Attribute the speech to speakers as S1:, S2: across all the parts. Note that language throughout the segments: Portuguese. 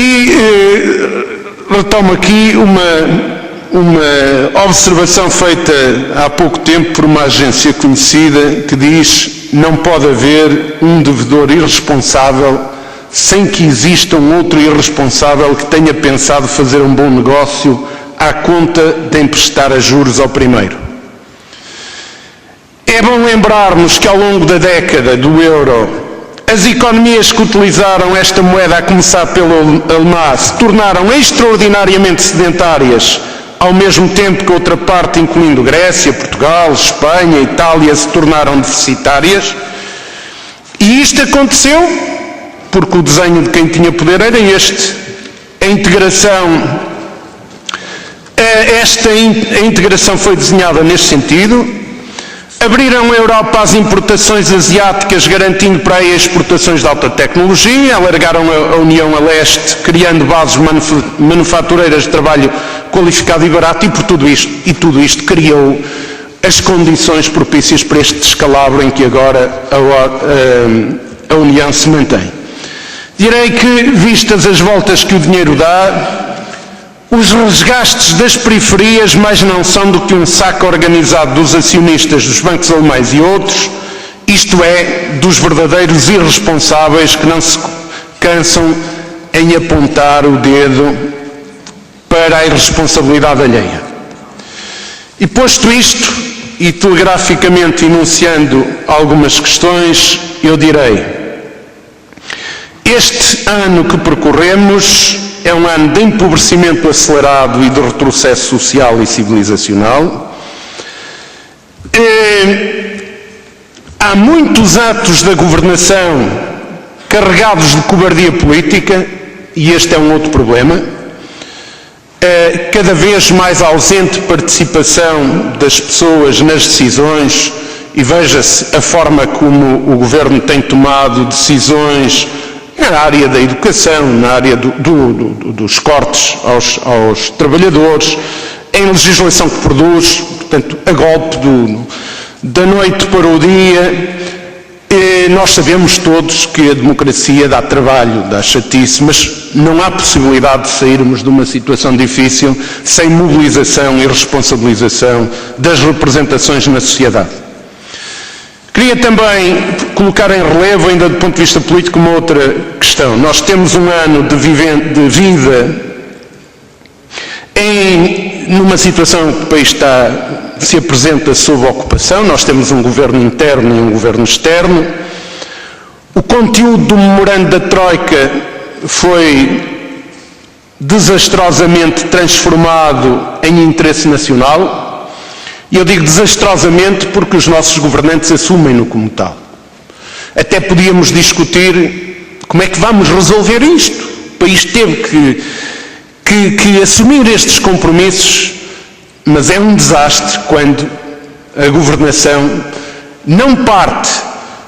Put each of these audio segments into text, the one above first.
S1: E retomo aqui uma observação feita há pouco tempo por uma agência conhecida que diz: não pode haver um devedor irresponsável sem que exista um outro irresponsável que tenha pensado fazer um bom negócio à conta de emprestar a juros ao primeiro. É bom lembrarmos que ao longo da década do euro, as economias que utilizaram esta moeda, a começar pelo alemão, se tornaram extraordinariamente sedentárias, ao mesmo tempo que outra parte, incluindo Grécia, Portugal, Espanha, Itália, se tornaram deficitárias. E isto aconteceu porque o desenho de quem tinha poder era este. A integração foi desenhada neste sentido. Abriram a Europa às importações asiáticas, garantindo para aí exportações de alta tecnologia, alargaram a União a leste, criando bases manufatureiras de trabalho qualificado e barato, e tudo isto criou as condições propícias para este descalabro em que agora a União se mantém. Direi que, vistas as voltas que o dinheiro dá, os resgastes das periferias mais não são do que um saco organizado dos acionistas dos bancos alemães e outros, isto é, dos verdadeiros irresponsáveis que não se cansam em apontar o dedo para a irresponsabilidade alheia. E posto isto, e telegraficamente enunciando algumas questões, eu direi: este ano que percorremos é um ano de empobrecimento acelerado e de retrocesso social e civilizacional. Há muitos atos da governação carregados de cobardia política, e este é um outro problema. Cada vez mais ausente participação das pessoas nas decisões, e veja-se a forma como o Governo tem tomado decisões na área da educação, na área dos cortes aos trabalhadores, em legislação que produz, portanto, a golpe da noite para o dia. Nós sabemos todos que a democracia dá trabalho, dá chatice, mas não há possibilidade de sairmos de uma situação difícil sem mobilização e responsabilização das representações na sociedade. Queria também colocar em relevo, ainda do ponto de vista político, uma outra questão. Nós temos um ano de vida numa situação que o país se apresenta sob ocupação. Nós temos um governo interno e um governo externo. O conteúdo do memorando da Troika foi desastrosamente transformado em interesse nacional. E eu digo desastrosamente porque os nossos governantes assumem-no como tal. Até podíamos discutir como é que vamos resolver isto. O país teve que assumir estes compromissos, mas é um desastre quando a governação não parte,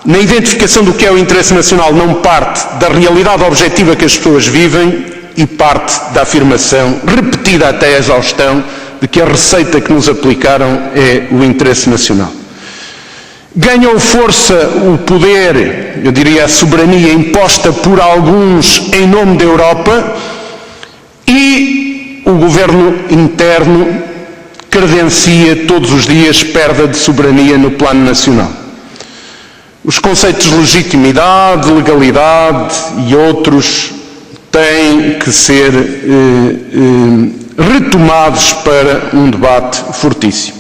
S1: na identificação do que é o interesse nacional, não parte da realidade objetiva que as pessoas vivem e parte da afirmação, repetida até a exaustão, de que a receita que nos aplicaram é o interesse nacional. Ganhou força o poder, eu diria a soberania imposta por alguns em nome da Europa, e o governo interno credencia todos os dias perda de soberania no plano nacional. Os conceitos de legitimidade, legalidade e outros têm que ser retomados para um debate fortíssimo.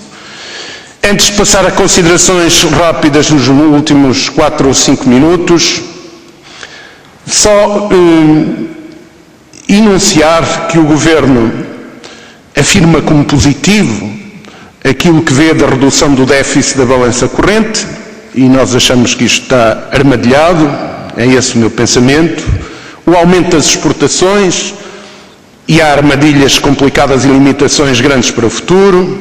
S1: Antes de passar a considerações rápidas nos últimos 4 ou 5 minutos, só enunciar que o Governo afirma como positivo aquilo que vê da redução do déficit da balança corrente, e nós achamos que isto está armadilhado, é esse o meu pensamento, o aumento das exportações, e há armadilhas complicadas e limitações grandes para o futuro,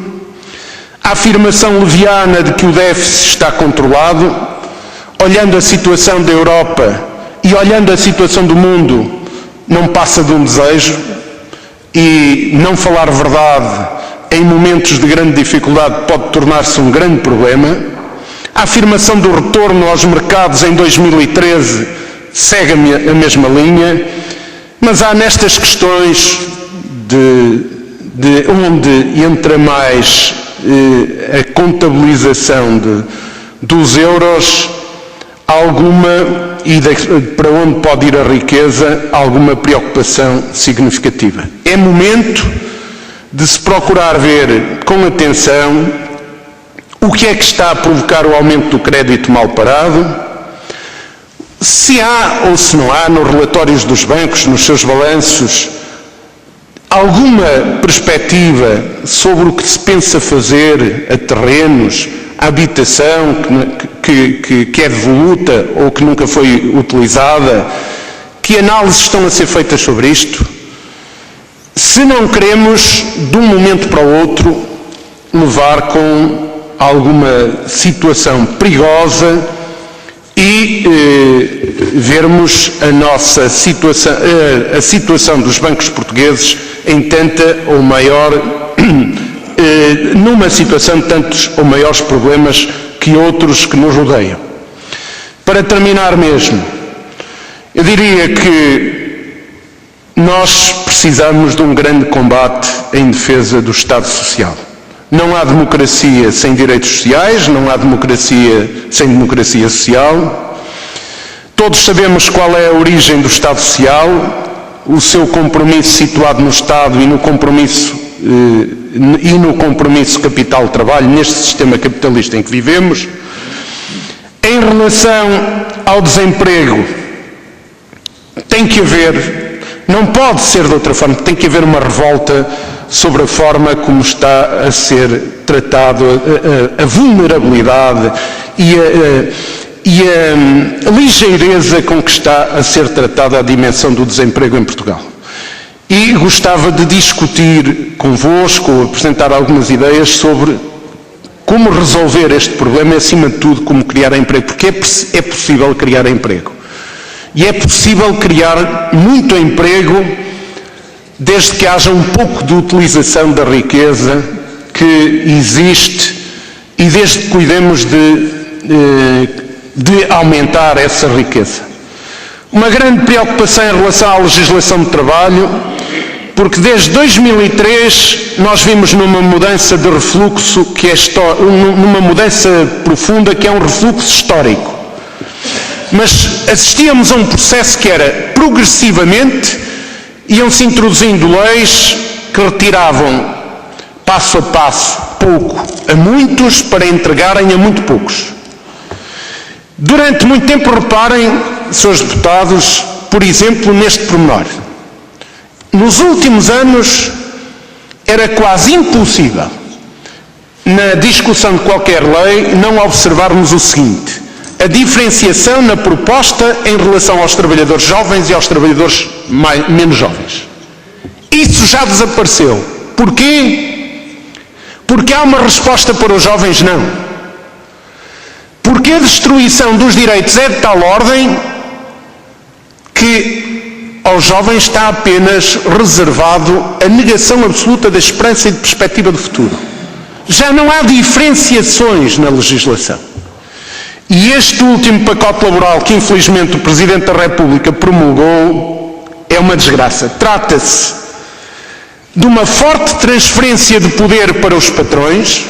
S1: a afirmação leviana de que o déficit está controlado, olhando a situação da Europa e olhando a situação do mundo, não passa de um desejo, e não falar verdade em momentos de grande dificuldade pode tornar-se um grande problema. A afirmação do retorno aos mercados em 2013 segue a mesma linha, Mas há nestas questões onde entra mais a contabilização dos euros, para onde pode ir a riqueza, alguma preocupação significativa. É momento de se procurar ver com atenção o que é que está a provocar o aumento do crédito mal parado, se há ou se não há nos relatórios dos bancos, nos seus balanços, alguma perspectiva sobre o que se pensa fazer a terrenos, a habitação que é devoluta ou que nunca foi utilizada. Que análises estão a ser feitas sobre isto? Se não queremos, de um momento para o outro, levar com alguma situação perigosa e vermos a nossa situação, a situação dos bancos portugueses em tanta ou maior, numa situação de tantos ou maiores problemas que outros que nos rodeiam. Para terminar mesmo, eu diria que nós precisamos de um grande combate em defesa do Estado Social. Não há democracia sem direitos sociais, não há democracia sem democracia social. Todos sabemos qual é a origem do Estado Social, o seu compromisso situado no Estado e no compromisso capital-trabalho, neste sistema capitalista em que vivemos. Em relação ao desemprego, tem que haver, não pode ser de outra forma, tem que haver uma revolta sobre a forma como está a ser tratado a vulnerabilidade e a ligeireza com que está a ser tratada a dimensão do desemprego em Portugal. E gostava de discutir convosco, apresentar algumas ideias sobre como resolver este problema e, acima de tudo, como criar emprego, porque é possível criar emprego. E é possível criar muito emprego desde que haja um pouco de utilização da riqueza que existe e desde que cuidemos de aumentar essa riqueza. Uma grande preocupação em relação à legislação de trabalho, porque desde 2003 nós vimos numa mudança de refluxo, numa mudança profunda, que é um refluxo histórico. Mas assistíamos a um processo que era, progressivamente, iam-se introduzindo leis que retiravam, passo a passo, pouco a muitos para entregarem a muito poucos. Durante muito tempo, reparem, senhores deputados, por exemplo, neste pormenor. Nos últimos anos, era quase impossível, na discussão de qualquer lei, não observarmos o seguinte: a diferenciação na proposta em relação aos trabalhadores jovens e aos trabalhadores menos jovens. Isso já desapareceu. Porquê? Porque há uma resposta para os jovens? Não. Porque a destruição dos direitos é de tal ordem que aos jovens está apenas reservado a negação absoluta da esperança e de perspectiva do futuro. Já não há diferenciações na legislação. E este último pacote laboral que infelizmente o Presidente da República promulgou é uma desgraça. Trata-se de uma forte transferência de poder para os patrões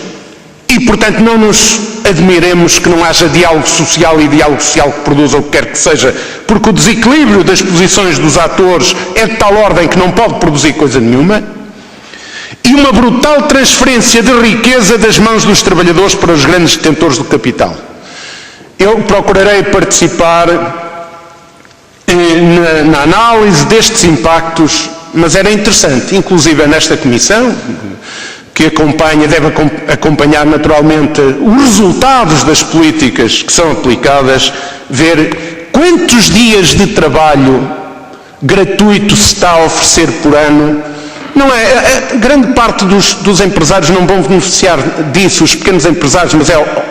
S1: e, portanto, não nos admiremos que não haja diálogo social e diálogo social que produza o que quer que seja, porque o desequilíbrio das posições dos atores é de tal ordem que não pode produzir coisa nenhuma, e uma brutal transferência de riqueza das mãos dos trabalhadores para os grandes detentores do capital. Eu procurarei participar na análise destes impactos, mas era interessante, inclusive nesta comissão, que deve acompanhar naturalmente os resultados das políticas que são aplicadas, ver quantos dias de trabalho gratuito se está a oferecer por ano. Não é, a grande parte dos empresários não vão beneficiar disso, os pequenos empresários, mas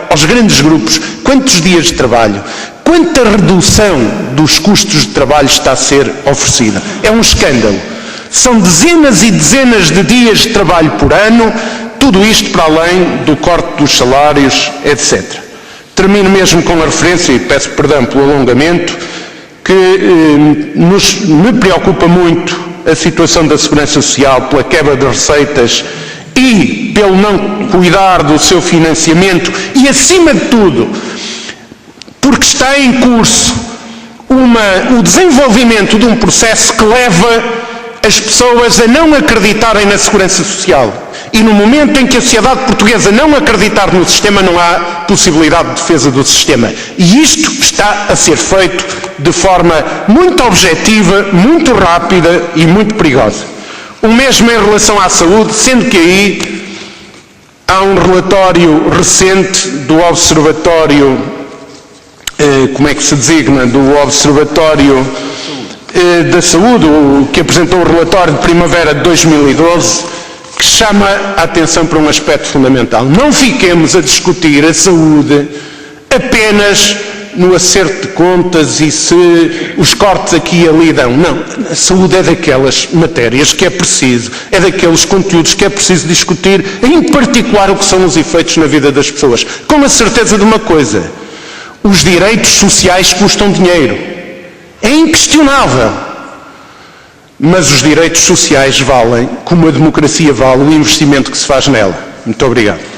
S1: aos grandes grupos. Quantos dias de trabalho? Quanta redução dos custos de trabalho está a ser oferecida? É um escândalo. São dezenas e dezenas de dias de trabalho por ano, tudo isto para além do corte dos salários, etc. Termino mesmo com a referência, e peço perdão pelo alongamento, que que me preocupa muito a situação da Segurança Social pela quebra de receitas e pelo não cuidar do seu financiamento e, acima de tudo, porque está em curso o desenvolvimento de um processo que leva as pessoas a não acreditarem na Segurança Social. E no momento em que a sociedade portuguesa não acreditar no sistema, não há possibilidade de defesa do sistema. E isto está a ser feito de forma muito objetiva, muito rápida e muito perigosa. O mesmo em relação à saúde, sendo que aí há um relatório recente do Observatório, como é que se designa, do Observatório da Saúde, que apresentou o relatório de primavera de 2012, que chama a atenção para um aspecto fundamental. Não fiquemos a discutir a saúde apenas no acerto de contas e se os cortes aqui e ali dão. Não, a saúde é daquelas matérias que é preciso, é daqueles conteúdos que é preciso discutir, em particular o que são os efeitos na vida das pessoas. Com a certeza de uma coisa, os direitos sociais custam dinheiro. É inquestionável. Mas os direitos sociais valem, como a democracia vale, o investimento que se faz nela. Muito obrigado.